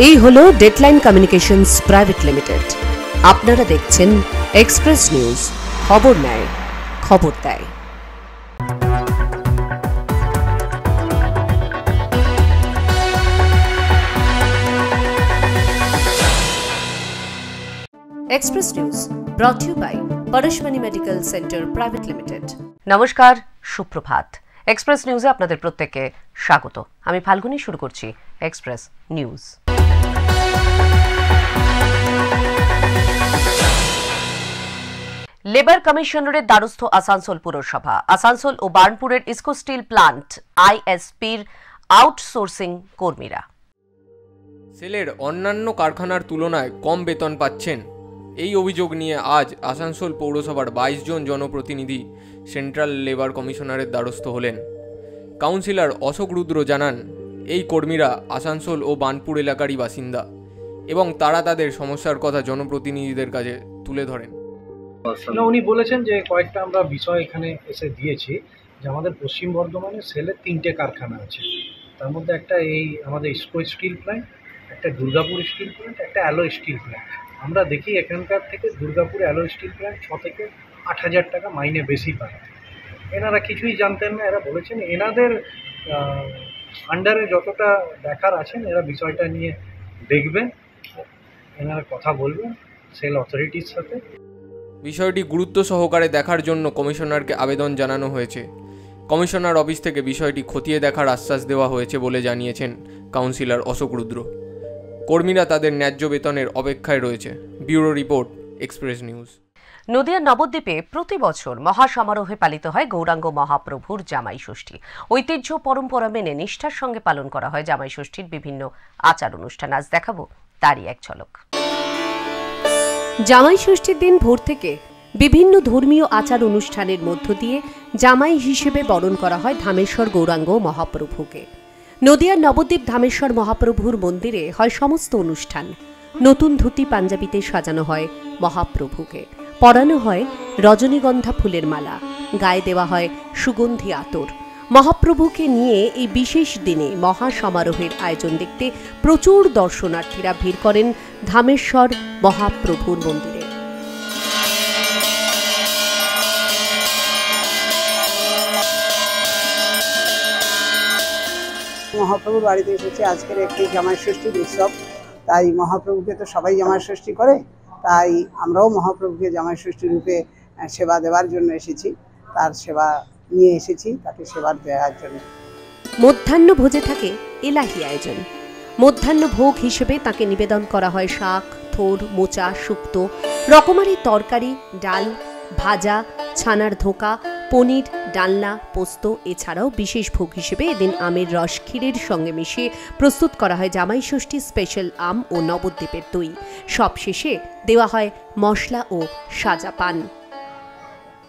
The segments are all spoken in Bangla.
এই হলো ডেডলাইন কমিউনিকেশনস প্রাইভেট লিমিটেড। আপনারা দেখছেন এক্সপ্রেস নিউজ, খবর নেয়, খবর দেয়। Express news brought you by Parashmani medical centre private limited. নমস্কার, সুপ্রভাত। এক্সপ্রেস নিউজে আপনাদের প্রত্যেককে স্বাগত। আমি ফাল্গুনী, শুরু করছি এক্সপ্রেস নিউজ। লেবার কমিশনারের দ্বারস্থ আসানসোল পুরসভা। আসানসোল ও বার্নপুরের ইস্কো স্টিল প্লান্ট আইএসপির আউটসোর্সিং কর্মীরা সেলের অন্যান্য কারখানার তুলনায় কম বেতন পাচ্ছেন। এই অভিযোগ নিয়ে আজ আসানসোল পৌরসভার 22 জন জনপ্রতিনিধি সেন্ট্রাল লেবার কমিশনারের দ্বারস্থ হলেন। কাউন্সিলর অশোক রুদ্র জানান, এই কর্মীরা আসানসোল ও বার্নপুর এলাকারই বাসিন্দা এবং তারা তাদের সমস্যার কথা জনপ্রতিনিধিদের কাছে তুলে ধরেন। উনি বলেছেন যে কয়েকটা আমরা বিষয় এখানে এসে দিয়েছি, যে আমাদের পশ্চিম বর্ধমানে সেলের 3টে কারখানা আছে। তার মধ্যে একটা এই আমাদের ইস্কো স্টিল প্ল্যান্ট, একটা দুর্গাপুর স্টিল প্ল্যান্ট, একটা অ্যালো স্টিল প্ল্যান্ট। আমরা দেখি এখানকার থেকে দুর্গাপুর অ্যালো স্টিল প্ল্যান্ট 6 থেকে 8,000 টাকা মাইনে বেশি পায়। এনারা কিছুই জানতেন না। এরা বলেছেন এনাদের আন্ডারে যতটা দেখার আছেন এরা বিষয়টা নিয়ে দেখবেন, এনারা কথা বলবেন সেল অথরিটির সাথে। বিষয়টি গুরুত্ব সহকারে দেখার জন্য কমিশনারকে আবেদন জানানো হয়েছে। কমিশনার অফিস থেকে বিষয়টি খতিয়ে দেখার আশ্বাস দেওয়া হয়েছে বলে জানিয়েছেন কাউন্সিলর অশোক রুদ্র। কর্মীরা তাদের ন্যায্য বেতনের অপেক্ষায় রয়েছে। Bureau report, express news. নদিয়ার নবদ্বীপে প্রতি বছর মহাসমারোহে পালিত হয় গৌরাঙ্গ মহাপ্রভুর জামাই ষষ্ঠী। ঐতিহ্য পরম্পরা মেনে নিষ্ঠার সঙ্গে পালন করা হয় জামাই ষষ্ঠীর বিভিন্ন আচার অনুষ্ঠান। আজ দেখাবো তারই এক ঝলক। জামাই ষষ্ঠীর দিন ভোর থেকে বিভিন্ন ধর্মীয় আচার অনুষ্ঠানের মধ্য দিয়ে জামাই হিসেবে বরণ করা হয় ধামেশ্বর গৌরাঙ্গ মহাপ্রভুকে। নদিয়ার নবদ্বীপ ধামেশ্বর মহাপ্রভুর মন্দিরে হয় সমস্ত অনুষ্ঠান। নতুন ধুতি পাঞ্জাবিতে সাজানো হয় মহাপ্রভুকে, পরানো হয় রজনীগন্ধা ফুলের মালা, গায়ে দেওয়া হয় সুগন্ধি আতর। মহাপ্রভুকে নিয়ে এই বিশেষ দিনে মহাসমারোহের আয়োজন দেখতে প্রচুর দর্শনার্থীরা ভিড় করেন ধামেশ্বর মহাপ্রভুর মন্দিরে। মহাপ্রভুর বাড়িতে এসেছে আজকের একটি জামাই ষষ্ঠীর উৎসব। তাই মহাপ্রভুকে তো সবাই জামাই ষষ্ঠী করে, তাই আমরাও মহাপ্রভুকে জামাই ষষ্ঠী রূপে সেবা দেওয়ার জন্য এসেছি। তার সেবা নিয়ে এসেছি, তাকে সেবা দেওয়ার জন্য। মধ্যাহ্ন ভোজে থাকে এলাহি আয়োজন। মধ্যাহ্ন ভোগ হিসেবে তাকে নিবেদন করা হয় শাক, থোর, মোচা, শুক্তো, রকমারি তরকারি, ডাল, ভাজা, ছানার ধোকা, পনির, ডালনা, পোস্ত। এছাড়াও বিশেষ ভোগ হিসেবে এদিন আমের রস ক্ষীরের সঙ্গে মিশিয়ে প্রস্তুত করা হয় জামাই ষষ্ঠী স্পেশাল আম ও নবদ্বীপের দই। সব শেষে দেওয়া হয় মশলা ও সাজা পান।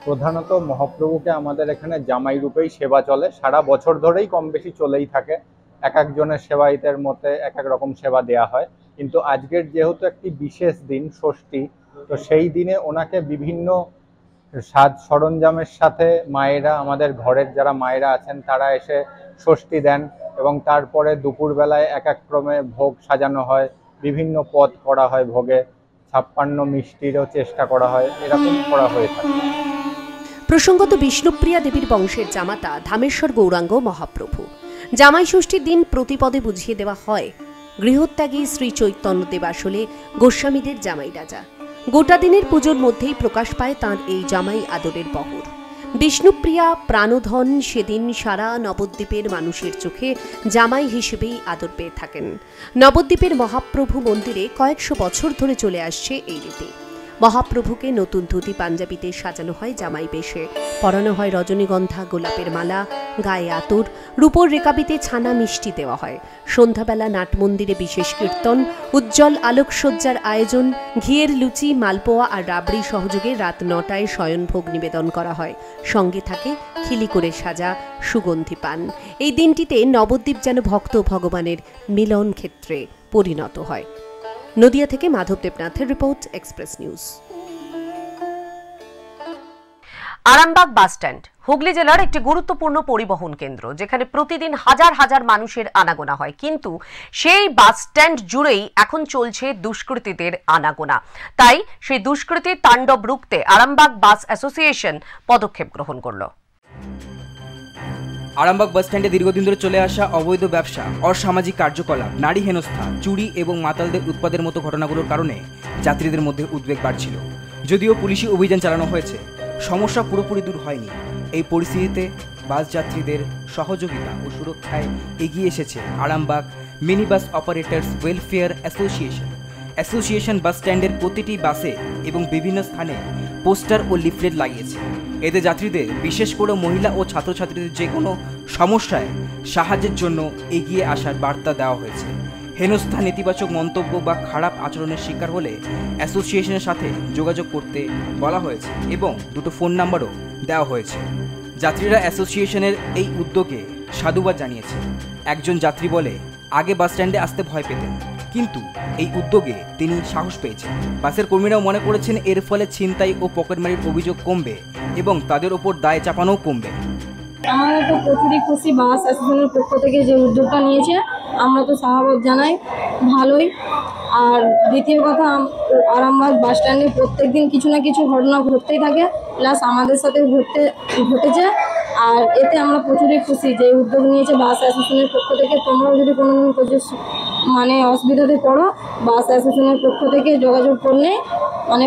প্রধানত মহাপ্রভুকে আমাদের এখানে জামাই রূপেই সেবা চলে, সারা বছর ধরেই কম বেশি চলেই থাকে। এক একজনের সেবায়িতের মতে এক এক রকম সেবা দেয়া হয়, কিন্তু আজকের যেহেতু একটি বিশেষ দিন ষষ্ঠী, তো সেই দিনে ওনাকে বিভিন্ন সাজ সরঞ্জামের সাথে মায়েরা, আমাদের ঘরের যারা মায়েরা আছেন তারা এসে ষষ্ঠী দেন এবং তারপরে দুপুরবেলায় এক এক ক্রমে ভোগ সাজানো হয়, বিভিন্ন পদ করা হয় ভোগে, 56 মিষ্টিরও চেষ্টা করা হয়, এরকম করা হয়ে থাকে। প্রসঙ্গত বিষ্ণুপ্রিয়া দেবীর বংশের জামাতা ধামেশ্বর গৌরাঙ্গ মহাপ্রভু। জামাই ষষ্ঠীর দিন প্রতিপদে বুঝিয়ে দেওয়া হয় গৃহত্যাগী শ্রী চৈতন্য দেব আসলে গোস্বামীদের জামাই রাজা। গোটা দিনের পুজোর মধ্যেই প্রকাশ পায় তাঁর এই জামাই আদরের বহর। বিষ্ণুপ্রিয়া প্রাণধন সেদিন সারা নবদ্বীপের মানুষের চোখে জামাই হিসেবেই আদর পেয়ে থাকেন। নবদ্বীপের মহাপ্রভু মন্দিরে কয়েকশো বছর ধরে চলে আসছে এই রীতি। মহাপ্রভুকে নতুন ধুতি পাঞ্জাবিতে সাজানো হয় জামাই বেশে, পরানো হয় রজনীগন্ধা গোলাপের মালা, গায়ে আতর, রূপোর রেকাবিতে ছানা মিষ্টি দেওয়া হয়। সন্ধ্যাবেলা নাট মন্দিরে বিশেষ কীর্তন, উজ্জ্বল আলোকসজ্জার আয়োজন, ঘিয়ের লুচি, মালপোয়া আর রাবড়ি সহযোগে রাত 9টায় শয়নভোগ নিবেদন করা হয়। সঙ্গে থাকে খিলি করে সাজা সুগন্ধি পান। এই দিনটিতে নবদ্বীপ যেন ভক্ত ভগবানের মিলন ক্ষেত্রে পরিণত হয়। নদিয়া থেকে মাধব দেবনাথের রিপোর্ট, express news. Arambagh bus stand Hooghly জেলার একটি গুরুত্বপূর্ণ পরিবহন কেন্দ্র, যেখানে প্রতিদিন হাজার হাজার মানুষের আনাগোনা হয়, কিন্তু সেই বাস স্ট্যান্ড জুড়েই এখন চলছে দুষ্কৃতীদের আনাগোনা। তাই সেই দুষ্কৃতীর তাণ্ডব রুখতে আরামবাগ বাস অ্যাসোসিয়েশন পদক্ষেপ গ্রহণ করলো। আরামবাগ বাস স্ট্যান্ডে দীর্ঘদিন ধরে চলে আসা অবৈধ ব্যবসা, অসামাজিক কার্যকলাপ, নারী হেনস্থা, চুরি এবং মাতালদের উৎপাদের মতো ঘটনাগুলোর কারণে যাত্রীদের মধ্যে উদ্বেগ বাড়ছিল। যদিও পুলিশি অভিযান চালানো হয়েছে, সমস্যা পুরোপুরি দূর হয়নি। এই পরিস্থিতিতে বাস যাত্রীদের সহযোগিতা ও সুরক্ষায় এগিয়ে এসেছে Arambagh mini bus operators welfare association bus স্ট্যান্ডের প্রতিটি বাসে এবং বিভিন্ন স্থানে পোস্টার ও লিফলেট লাগিয়েছে। এতে যাত্রীদের, বিশেষ করে মহিলা ও ছাত্রছাত্রীদের যে কোনো সমস্যায় সাহায্যের জন্য এগিয়ে আসার বার্তা দেওয়া হয়েছে। হেনস্থা, নেতিবাচক মন্তব্য বা খারাপ আচরণের শিকার হলে অ্যাসোসিয়েশনের সাথে যোগাযোগ করতে বলা হয়েছে এবং দুটো ফোন নাম্বারও দেওয়া হয়েছে। যাত্রীরা অ্যাসোসিয়েশনের এই উদ্যোগে সাধুবাদ জানিয়েছে। একজন যাত্রী বলে, আগে বাস স্ট্যান্ডে আসতে ভয় পেতেন, কিন্তু এই উদ্যোগে তিনি সাহস পেয়েছেন। বাসের কর্মীরাও মনে করেছেন এর ফলে ছিনতাই ও পকেটমারির অভিযোগ কমবে এবং তাদের ওপর দায় চাপানোও কমবে। আমরা তো প্রচুরই খুশি বাস অ্যাসোসিয়েশনের পক্ষ থেকে যে উদ্যোগটা নিয়েছে, আমরা তো সাধুবাদ জানাই, ভালোই। আর দ্বিতীয় কথা, আরামবাগ বাস স্ট্যান্ডে প্রত্যেক দিন কিছু না কিছু ঘটনা ঘটতেই থাকে, প্লাস আমাদের সাথে ঘটেছে। আর এতে আমরা প্রচুরই খুশি যে উদ্যোগ নিয়েছে বাস অ্যাসোসিয়েশনের পক্ষ থেকে। তোমরাও যদি কোনো অসুবিধাতে পড়ো, বাস অ্যাসোসিয়েশনের পক্ষ থেকে যোগাযোগ করলে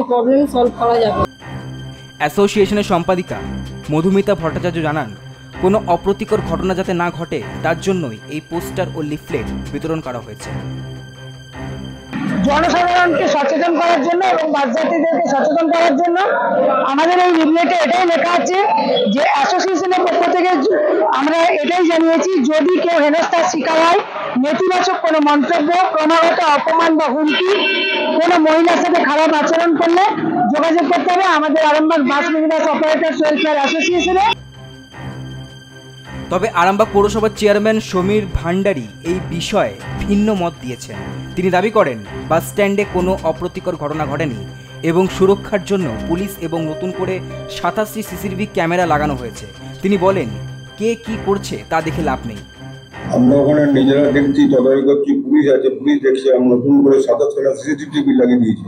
প্রবলেম সলভ করা যাবে। অ্যাসোসিয়েশনের সম্পাদিকা মধুমিতা ভট্টাচার্য জানান, কোনো অপ্রীতিকর ঘটনা যাতে না ঘটে তার জন্যই এই পোস্টার ও লিফলেট বিতরণ করা হয়েছে। জনসাধারণকে সচেতন করার জন্য এবং বাস যাত্রীদেরকে সচেতন করার জন্য আমাদের এই লিফলেটে এটাই লেখা আছে যে অ্যাসোসিয়েশনের পক্ষ থেকে আমরা এটাই জানিয়েছি, যদি কেউ হেনস্থার শিকার হয়, নেতিবাচক কোনো মন্তব্য, ক্রমাগত অপমান বা হুমকি, কোনো মহিলার সাথে খারাপ আচরণ করলে যোগাযোগ করতে হবে আমাদের Arambagh bus mini bus operators welfare অ্যাসোসিয়েশনে। তবে আরামবাগ পৌরসভার চেয়ারম্যান সমীর ভান্ডারী এই বিষয়ে ভিন্ন মত দিয়েছেন। তিনি দাবি করেন, বাস স্ট্যান্ডে কোনো অপ্রীতিকর ঘটনা ঘটেনি এবং সুরক্ষার জন্য পুলিশ এবং নতুন করে 87টি সিসিটিভি ক্যামেরা লাগানো হয়েছে। তিনি বলেন, কে কি করছে তা দেখে লাভ নেই। আমরা ওখানে নিজেরা দেখছি, তদারকি করছি, পুলিশ আছে, পুলিশ দেখছে, আমরা নতুন করে 87টা সিসিটিভি লাগিয়ে দিয়েছি।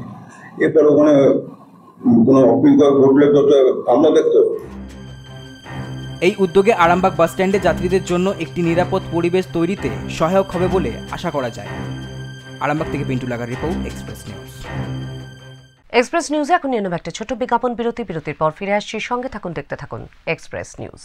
এরপর ওখানে কোনো অপ্রীতিকর ঘটলে তো আমরা দেখতে হবে। এই উদ্যোগে আরামবাগ বাস স্ট্যান্ডে যাত্রীদের জন্য একটি নিরাপদ পরিবেশ তৈরিতে সহায়ক হবে বলে আশা করা যায়। আরামবাগ থেকে পিন্টু লাগার রিপোর্ট, এক্সপ্রেস নিউজ। এক্সপ্রেস নিউজে এখন নিয়ে নেব একটা ছোট্ট বিজ্ঞাপন বিরতি। বিরতির পর ফিরে আসছি, সঙ্গে থাকুন, দেখতে থাকুন এক্সপ্রেস নিউজ।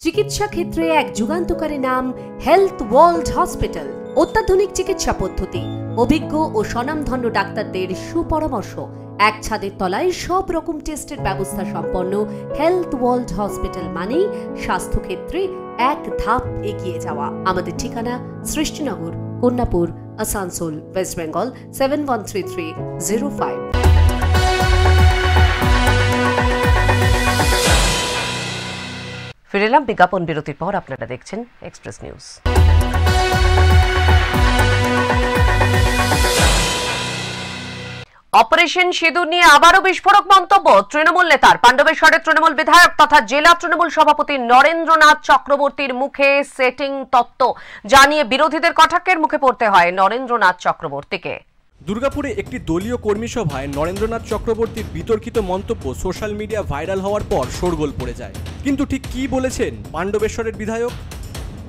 চিকিৎসা ক্ষেত্রে এক যুগান্তকারী নাম হেলথ ওয়ার্ল্ড হসপিটাল। অত্যাধুনিক চিকিৎসা পদ্ধতি, অভিজ্ঞ ও স্বনামধন্য ডাক্তারদের সুপরামর্শ, এক ছাদের তলায় সব রকম টেস্টের ব্যবস্থা সম্পন্ন হেলথ ওয়ার্ল্ড হসপিটাল মানেই স্বাস্থ্যক্ষেত্রে এক ধাপ এগিয়ে যাওয়া। আমাদের ঠিকানা সৃষ্টিনগর, কন্যাপুর, আসানসোল, ওয়েস্ট বেঙ্গল 713305। ফিরে এলাম বিজ্ঞাপন বিরতির পর। আপনারা দেখছেন এক্সপ্রেস নিউজ। অপারেশন সিঁদুর নিয়ে আবারও বিস্ফোরক মন্তব্য তৃণমূল নেতার। পাণ্ডবেশ্বরের তৃণমূল বিধায়ক তথা জেলা তৃণমূল সভাপতি নরেন্দ্রনাথ চক্রবর্তীর মুখে সেটিং তত্ত্ব জানিয়ে বিরোধীদের কটাক্ষের মুখে পড়তে হয় নরেন্দ্রনাথ চক্রবর্তীকে। দুর্গাপুরে একটি দলীয় কর্মী সভায় নরেন্দ্রনাথ চক্রবর্তীর বিতর্কিত মন্তব্য সোশ্যাল মিডিয়া ভাইরাল হওয়ার পর শোরগোল পড়ে যায়। কিন্তু ঠিক কী বলেছেন পাণ্ডবেশ্বরের বিধায়ক?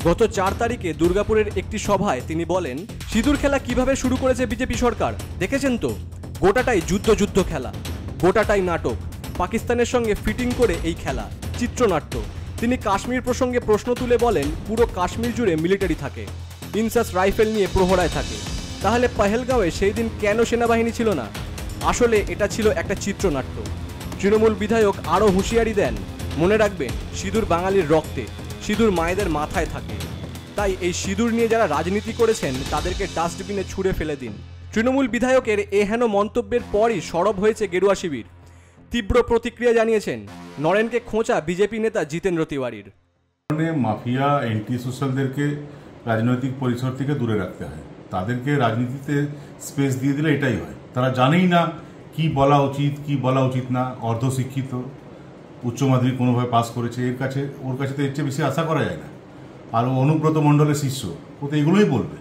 গত 4 তারিখে দুর্গাপুরের একটি সভায় তিনি বলেন, সিঁদুর খেলা কিভাবে শুরু করেছে বিজেপি সরকার দেখেছেন তো? গোটাটাই যুদ্ধ খেলা, গোটাটাই নাটক। পাকিস্তানের সঙ্গে ফিটিং করে এই খেলা, চিত্রনাট্য। তিনি কাশ্মীর প্রসঙ্গে প্রশ্ন তুলে বলেন, পুরো কাশ্মীর জুড়ে মিলিটারি থাকে, ইনসাস রাইফেল নিয়ে প্রহরায় থাকে। তাহলে পহেলগাঁওয়ে সেই দিন কেন সেনাবাহিনী ছিল না? আসলে এটা ছিল একটা চিত্রনাট্য। তৃণমূল বিধায়ক আরও হুঁশিয়ারি দেন, মনে রাখবেন, সিঁদুর বাঙালির রক্তে, সিঁদুর মায়েদের মাথায় থাকে। তাই এই সিঁদুর নিয়ে যারা রাজনীতি করেছেন তাদেরকে ডাস্টবিনে ছুঁড়ে ফেলে দিন। তৃণমূল বিধায়কের এহেন মন্তব্যের পরই সরব হয়েছে গেরুয়া শিবির। তীব্র প্রতিক্রিয়া জানিয়েছেন নরেনকে খোঁচা বিজেপি নেতা জিতেন্দ্র তিওয়ারির। মাফিয়া এন্টি সোশ্যালদেরকে রাজনৈতিক পরিসর থেকে দূরে রাখতে হয়, তাদেরকে রাজনীতিতে স্পেস দিয়ে দিলে এটাই হয়। তারা জানেই না কি বলা উচিত কি বলা উচিত না, অর্ধশিক্ষিত, উচ্চ মাধ্যমিক কোনোভাবে পাস করেছে, ওর কাছে তো এর চেয়ে বেশি আশা করা যায় না। আর ও অনুব্রত মণ্ডলের শিষ্য, ও তো এগুলোই বলবে।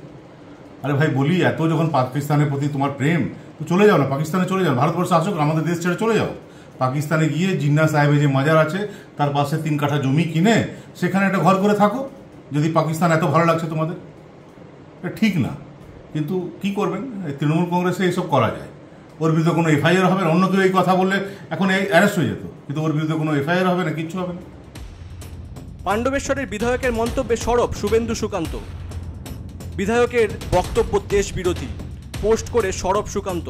আরে ভাই বলি, এত যখন পাকিস্তানের প্রতি তোমার প্রেম, তো চলে যাও না, পাকিস্তানে চলে যাও, ভারতবর্ষে আসো, আমাদের দেশ ছেড়ে চলে যাও। পাকিস্তানে গিয়ে জিন্না সাহেবের যে মাজার আছে তার পাশে 3 কাঠা জমি কিনে সেখানে একটা ঘর করে থাকো, যদি পাকিস্তান এত ভালো লাগছে তোমাদের। এটা ঠিক না, কিন্তু কি করবেন, তৃণমূল কংগ্রেসে এইসব করা যায়। ওর বিরুদ্ধে কোনো এফআইআর হবে না, অন্য কেউ এই কথা বললে এখন এই অ্যারেস্ট হয়ে যেত, কিন্তু ওর বিরুদ্ধে কোনো এফআইআর হবে না, কিচ্ছু হবে না। পাণ্ডবেশ্বরের বিধায়কের মন্তব্যে সরব শুভেন্দু সুকান্ত। বিধায়কের বক্তব্য দেশ বিরোধী, পোস্ট করে সরব সুকান্ত।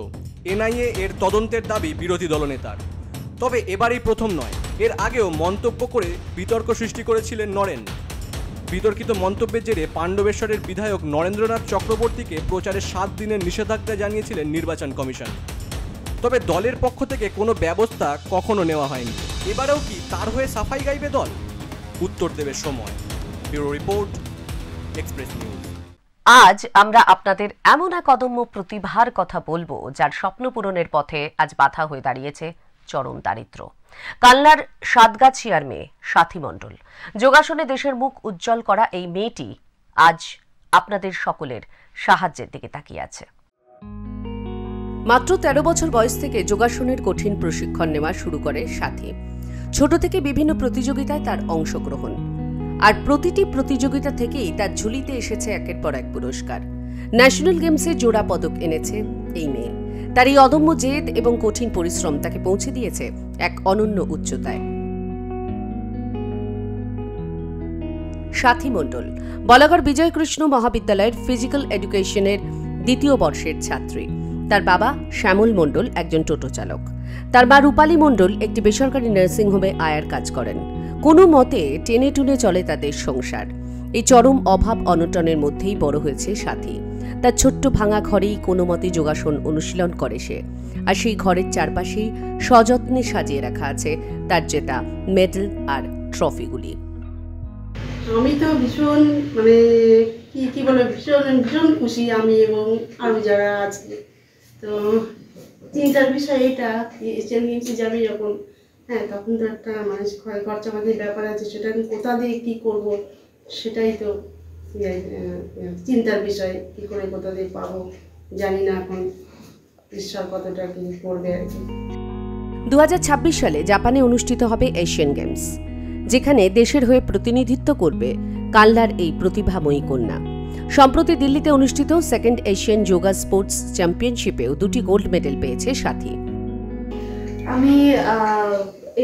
এনআইএ এর তদন্তের দাবি বিরোধী দলনেতার। তবে এবারই প্রথম নয়, এর আগেও মন্তব্য করে বিতর্ক সৃষ্টি করেছিলেন নরেন। বিতর্কিত মন্তব্যের জেরে পাণ্ডবেশ্বরের বিধায়ক নরেন্দ্রনাথ চক্রবর্তীকে প্রচারে 7 দিনের নিষেধাজ্ঞা জানিয়েছিলেন নির্বাচন কমিশন। তবে দলের পক্ষ থেকে কোনো ব্যবস্থা কখনো নেওয়া হয়নি। এবারেও কি তার হয়ে সাফাই গাইবে দল? উত্তর দেবে সময়। Bureau report, express news. আজ আমরা আপনাদের এমন এক অদম্য প্রতিভার কথা বলবো যার স্বপ্ন পূরণের পথে আজ বাধা হয়ে দাঁড়িয়েছে চরম দারিদ্র। কালনার সাতগাছিয়ার মেয়ে সাথী মণ্ডল। যোগাসনে দেশের মুখ উজ্জ্বল করা এই মেয়েটি আজ আপনাদের সকলের সাহায্যের দিকে তাকিয়ে আছে। মাত্র 13 বছর বয়স থেকে যোগাসনের কঠিন প্রশিক্ষণ নেওয়া শুরু করে সাথী। ছোট থেকে বিভিন্ন প্রতিযোগিতায় তার অংশগ্রহণ, আর প্রতিটি প্রতিযোগিতা থেকেই তার ঝুলিতে এসেছে একের পর এক পুরস্কার। ন্যাশনাল গেমসে জোড়া পদক এনেছে এই মেয়ে। তার এই অদম্য জেদ এবং কঠিন পরিশ্রম তাকে পৌঁছে দিয়েছে এক অনন্য উচ্চতায়। সাথী মণ্ডল বলাগড় বিজয়কৃষ্ণ মহাবিদ্যালয়ের ফিজিক্যাল এডুকেশনের 2য় বর্ষের ছাত্রী। তার বাবা শ্যামল মণ্ডল একজন টোটো চালক। তার মা রূপালী মণ্ডল একটি বেসরকারি নার্সিংহোমে আয়ার কাজ করেন। কোনো মতে টেনে টুনে চলে তাদের সংসার। এই চরম অভাব অনটনের মধ্যেই বড় হয়েছে সাথী। তার ছোট্ট ভাঙা ঘরেই কোনো মতে যোগাসন অনুশীলন করে সে, আর সেই ঘরের চারপাশেই সযত্নে সাজিয়ে রাখা আছে তার জেতা মেডেল আর ট্রফিগুলি। আমি তো ভীষণ কি বলে ভীষণ খুশি আমি এবং আরও যারা আছে। তো চিন্তার বিষয় এটা, এশিয়ান গেমসে যাবে যখন, তখন তো একটা খরচাপাতির ব্যাপার আছে, সেটা আমি কোথা দিয়ে কী করবো সেটাই তো চিন্তার বিষয়। কী করে কোথা দিয়ে পাবো জানি না, এখন ঈশ্বর কতটা কী করবে আর কি। 2026 সালে জাপানে অনুষ্ঠিত হবে এশিয়ান গেমস, যেখানে দেশের হয়ে প্রতিনিধিত্ব করবে কালনার এই প্রতিভাময়ী কন্যা। সম্প্রতি দিল্লিতে অনুষ্ঠিত 2nd এশিয়ান যোগা স্পোর্টস চ্যাম্পিয়নশিপেও 2টি গোল্ড মেডেল পেয়েছে সাথী। আমি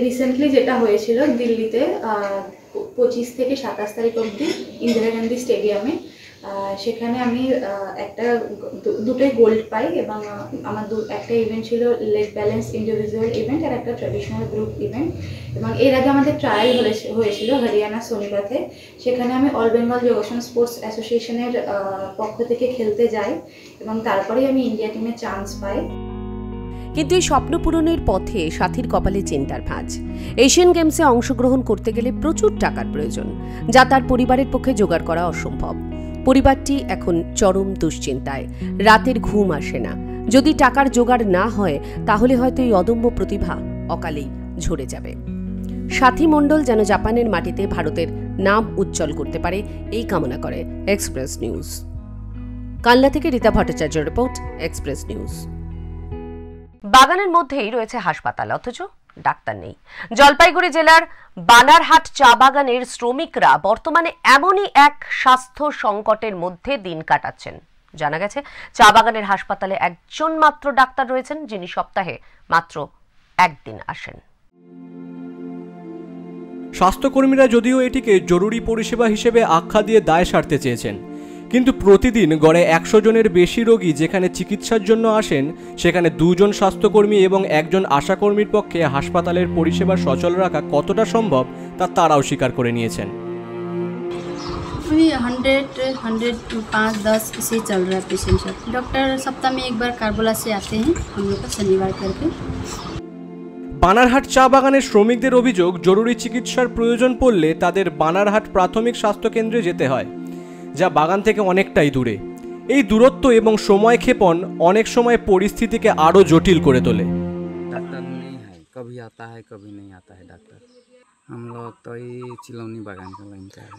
রিসেন্টলি যেটা হয়েছিল দিল্লিতে 25 থেকে 27 তারিখ অবধি ইন্দিরা গান্ধী স্টেডিয়ামে, সেখানে আমি দুটোই গোল্ড পাই এবং আমার একটা ইভেন্ট ছিল লেগ ব্যালেন্স ইন্ডিভিজুয়াল ইভেন্ট আর একটা ট্র্যাডিশনাল গ্রুপ ইভেন্ট। এবং এর আগে আমাদের ট্রায়াল হয়েছিল হরিয়ানা সোনিপথে, সেখানে আমি অল বেঙ্গল যোগাসন স্পোর্টস অ্যাসোসিয়েশনের পক্ষ থেকে খেলতে যাই এবং তারপরেই আমি ইন্ডিয়া টিমে চান্স পাই। কিন্তু এই স্বপ্ন পূরণের পথে সাথীর কপালে চিন্তার ভাঁজ। এশিয়ান গেমসে অংশগ্রহণ করতে গেলে প্রচুর টাকার প্রয়োজন, যা তার পরিবারের পক্ষে জোগাড় করা অসম্ভব। পরিবারটি এখন চরম দুশ্চিন্তায়, রাতের ঘুম আসে না। যদি টাকার জোগাড় না হয় তাহলে হয়তো এই অদম্য প্রতিভা অকালেই ঝরে যাবে। সাথী মণ্ডল যেন জাপানের মাটিতে ভারতের নাম উজ্জ্বল করতে পারে এই কামনা করে এক্সপ্রেস নিউজ। কালনা থেকে রীতা ভট্টাচার্যের রিপোর্ট, এক্সপ্রেস নিউজ। বাগানের মধ্যেই রয়েছে হাসপাতাল, অথচ ডাক্তার নেই। জলপাইগুড়ি জেলার বানারহাট চা বাগানের শ্রমিকরা বর্তমানে এমনই এক স্বাস্থ্য সংকটের মধ্যে দিন কাটাচ্ছেন। জানা গেছে চা বাগানের হাসপাতালে একজন মাত্র ডাক্তার রয়েছেন, যিনি সপ্তাহে মাত্র একদিন আসেন। স্বাস্থ্যকর্মীরা যদিও এটিকে জরুরি পরিষেবা হিসেবে আখ্যা দিয়ে দায় সারতে চেয়েছেন, কিন্তু প্রতিদিন গড়ে 100 জনের বেশি রোগী যেখানে চিকিৎসার জন্য আসেন, সেখানে 2 জন স্বাস্থ্যকর্মী এবং 1 জন আশাকর্মীর পক্ষে হাসপাতালের পরিষেবা সচল রাখা কতটা সম্ভব তা তারাও স্বীকার করে নিয়েছেন। 105-10 से चल रहा है पेशेंट सब। डॉक्टर सप्ताह में एक बार कारबोला से आते हैं हम लोग का शनिवार करके। বানারহাট চা বাগানের শ্রমিকদের অভিযোগ, জরুরি চিকিৎসার প্রয়োজন পড়লে তাদের বানারহাট প্রাথমিক স্বাস্থ্যকেন্দ্রে যেতে হয়, যা বাগান থেকে অনেকটাই দূরে। এই দূরত্ব এবং সময় ক্ষেপণ অনেক সময় পরিস্থিতিকে আরও জটিল করে তোলে। कभी आता है कभी नहीं आता है डॉक्टर। हम लोग तो ये चिलौनी बागान का लाइन का है।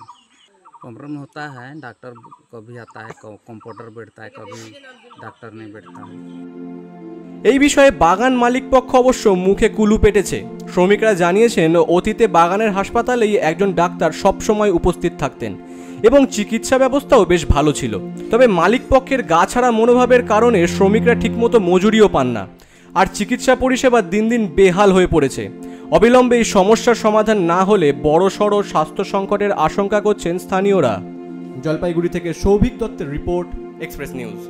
प्रॉब्लम होता है, डॉक्टर कभी आता है, कंपाउंडर बैठता है, कभी डॉक्टर नहीं बैठता है। এই বিষয়ে বাগান মালিক পক্ষ অবশ্য মুখে কুলু পেটেছে। শ্রমিকরা জানিয়েছেন অতীতে বাগানের হাসপাতালেই একজন ডাক্তার সবসময় উপস্থিত থাকতেন এবং চিকিৎসা ব্যবস্থাও বেশ ভালো ছিল। তবে মালিক পক্ষের গা ছাড়া মনোভাবের কারণে শ্রমিকরা ঠিকমতো মজুরিও পান না, আর চিকিৎসা পরিষেবা দিন দিন বেহাল হয়ে পড়েছে। অবিলম্বে এই সমস্যার সমাধান না হলে বড়সড় স্বাস্থ্য সংকটের আশঙ্কা করছেন স্থানীয়রা। জলপাইগুড়ি থেকে সৌভিক দত্তের report, express news.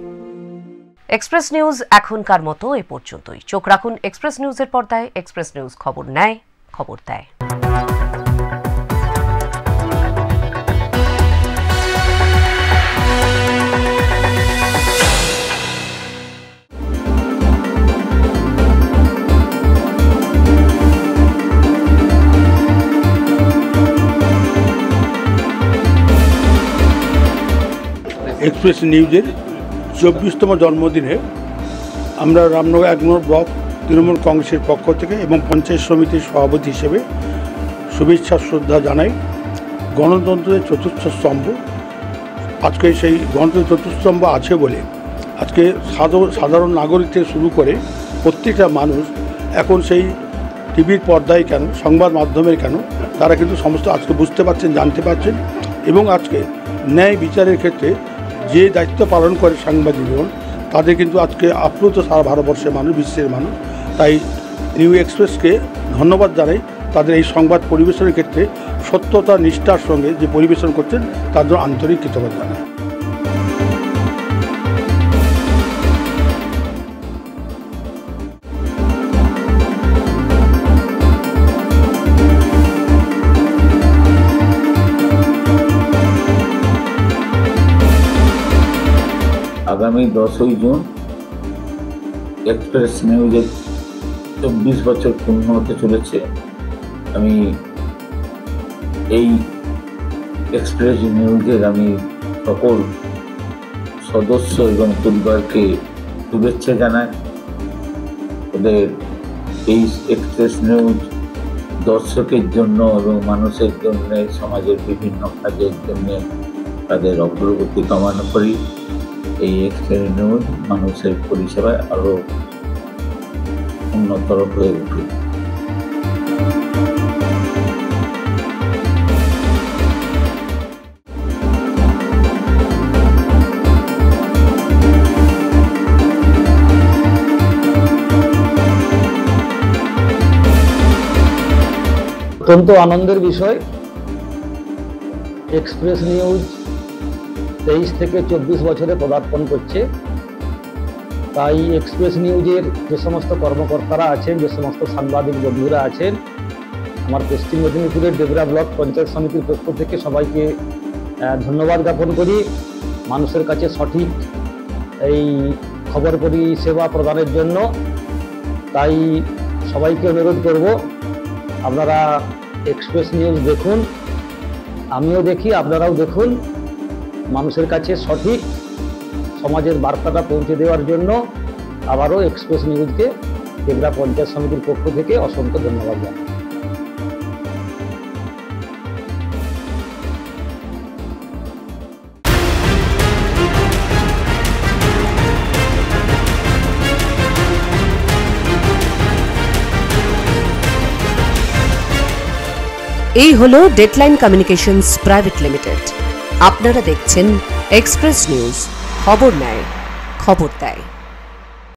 Express news এখনকার মতো এ পর্যন্তই। চোখ রাখুন এক্সপ্রেস নিউজের পর্দায়। এক্সপ্রেস নিউজ খবর নেয়, খবর দেয়। এক্সপ্রেস নিউজের 24তম জন্মদিনে আমরা রামনগর 1 নম্বর ব্লক তৃণমূল কংগ্রেসের পক্ষ থেকে এবং পঞ্চায়েত সমিতির সভাপতি হিসেবে শুভেচ্ছা শ্রদ্ধা জানাই। গণতন্ত্রের চতুর্থ স্তম্ভ, আজকে সেই গণতন্ত্রের চতুর্থ স্তম্ভ আছে বলে আজকে সাধারণ নাগরিক থেকে শুরু করে প্রত্যেকটা মানুষ এখন সেই টিভির পর্দায় কেন, সংবাদ মাধ্যমের কেন, তারা কিন্তু সমস্ত আজকে বুঝতে পারছেন, জানতে পারছেন এবং আজকে ন্যায় বিচারের ক্ষেত্রে যে দায়িত্ব পালন করে সাংবাদিকগণ, তাদের কিন্তু আজকে আপ্লুত সারা ভারতবর্ষের মানুষ, বিশ্বের মানুষ। তাই নিউ এক্সপ্রেসকে ধন্যবাদ জানাই, তাদের এই সংবাদ পরিবেশনের ক্ষেত্রে সত্যতা নিষ্ঠার সঙ্গে যে পরিবেশন করছেন তার জন্য আন্তরিক কৃতজ্ঞতা জানাই। আগামী 10ই জুন এক্সপ্রেস নিউজের 24 বছর পূর্ণ হতে চলেছে। আমি এই এক্সপ্রেস নিউজের আমি সকল সদস্য এবং পরিবারকে শুভেচ্ছা জানাই। ওদের এই এক্সপ্রেস নিউজ দর্শকের জন্য এবং মানুষের জন্য, সমাজের বিভিন্ন কাজের জন্য তাদের অগ্রগতি কামনা করি। এই এক্সপ্রেস নিউজ মানুষের পরিষেবায় আরও উন্নতর হয়ে উঠুক। অত্যন্ত আনন্দের বিষয়, এক্সপ্রেস নিউজ 23 থেকে 24 বছরে পদার্পণ করছে। তাই এক্সপ্রেস নিউজের যে সমস্ত কর্মকর্তারা আছেন, যে সমস্ত সাংবাদিক বন্ধুরা আছেন, আমার পশ্চিম মেদিনীপুরের ডেবরা ব্লক পঞ্চায়েত সমিতির পক্ষ থেকে সবাইকে ধন্যবাদ জ্ঞাপন করি। মানুষের কাছে সঠিক এই খবর পরিষেবা প্রদানের জন্য। তাই সবাইকে অনুরোধ করব, আপনারা এক্সপ্রেস নিউজ দেখুন, আমিও দেখি, আপনারাও দেখুন। মানুষের কাছে সঠিক সমাজের বার্তাটা পৌঁছে দেওয়ার জন্য আবারও এক্সপ্রেস নিউজকে ডেবরা পঞ্চায়েত সমিতির পক্ষ থেকে অসংখ্য ধন্যবাদ জানাই। এই হলো ডেডলাইন কমিউনিকেশনস প্রাইভেট লিমিটেড। আপনারা দেখছেন এক্সপ্রেস নিউজ, খবর নেয়, খবর দেয়।